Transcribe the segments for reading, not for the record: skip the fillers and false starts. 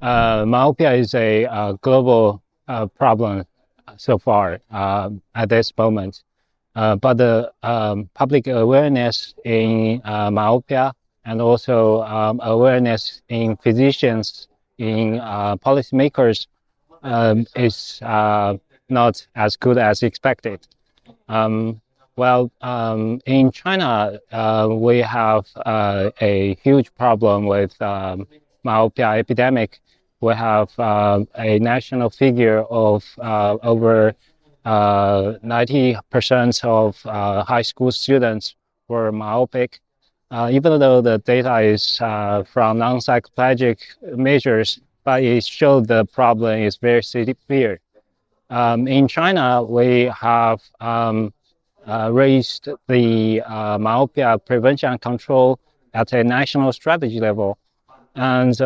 Myopia is a global problem so far at this moment. But the public awareness in myopia and also awareness in physicians, in policymakers is not as good as expected. Um, in China, we have a huge problem with myopia epidemic. We have a national figure of over 90% of high school students were myopic. Even though the data is from non-psychoplegic measures, but it showed the problem is very severe. In China, we have raised the myopia prevention and control at a national strategy level. And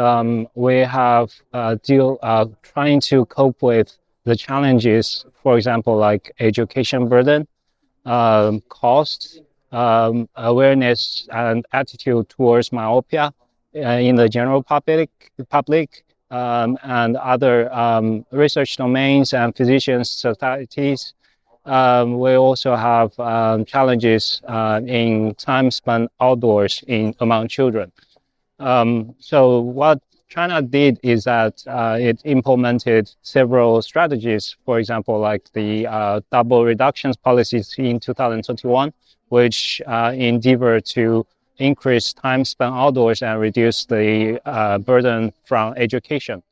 we have trying to cope with the challenges, for example, like education burden, cost, awareness, and attitude towards myopia in the general public and other research domains and physicians societies. We also have challenges in time spent outdoors among children. So what China did is that it implemented several strategies, for example, like the double reductions policies in 2021, which endeavor to increase time spent outdoors and reduce the burden from education.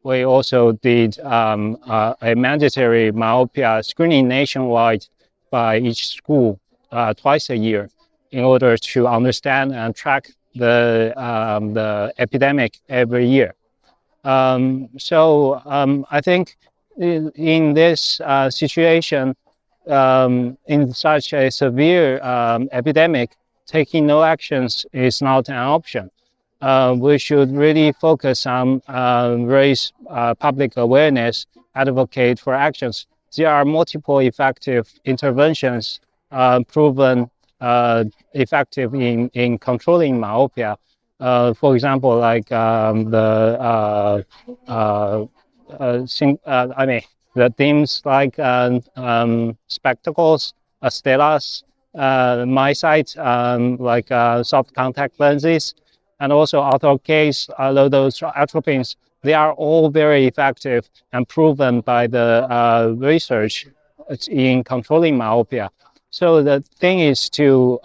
We also did a mandatory myopia screening nationwide by each school twice a year in order to understand and track the epidemic every year. I think in this situation, in such a severe epidemic, taking no actions is not an option. We should really focus on raise public awareness, advocate for actions. There are multiple effective interventions proven effective in controlling myopia. For example, like the themes like spectacles, stellas, MySight, like soft contact lenses, and also ortho-case, low-dose atropines. They are all very effective and proven by the research in controlling myopia. So the thing is to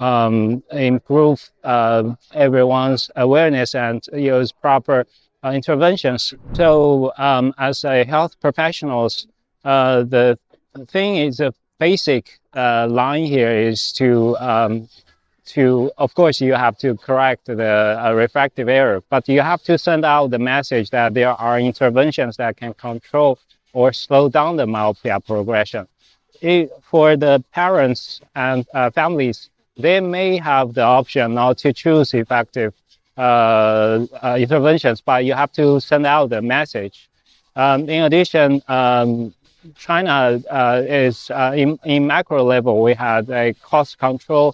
improve everyone's awareness and use proper interventions. So as a health professionals, the thing is a basic line here is of course, you have to correct the refractive error, but you have to send out the message that there are interventions that can control or slow down the myopia progression. For the parents and families, they may have the option not to choose effective interventions, but you have to send out the message. In addition, China is in macro level, we had a cost control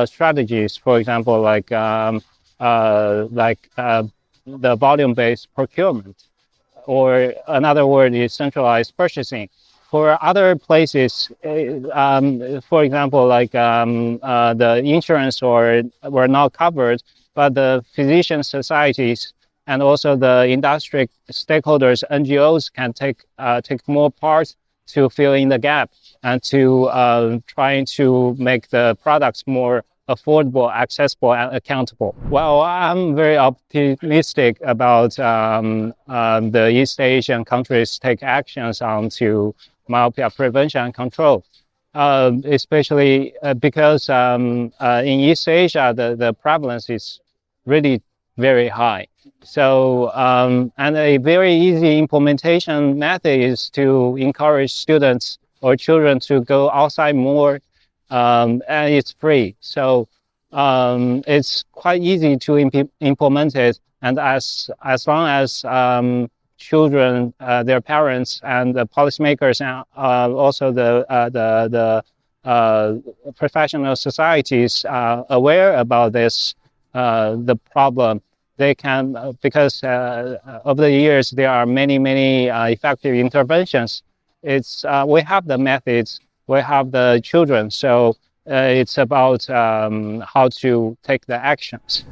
strategies, for example, like the volume-based procurement, or another word is centralized purchasing. For other places, for example, like the insurance were not covered, but the physician societies and also the industry stakeholders, NGOs, can take more part to fill in the gap and to trying to make the products more affordable, accessible, and accountable. Well, I'm very optimistic about the East Asian countries take actions on to myopia prevention and control, especially because in East Asia, the prevalence is really very high. So, and a very easy implementation method is to encourage students or children to go outside more, and it's free. So, it's quite easy to implement it. And as long as children, their parents, and the policymakers, and also the professional societies are aware about this, the problem, they can, because over the years there are many effective interventions. We have the methods, we have the children, so it's about how to take the actions.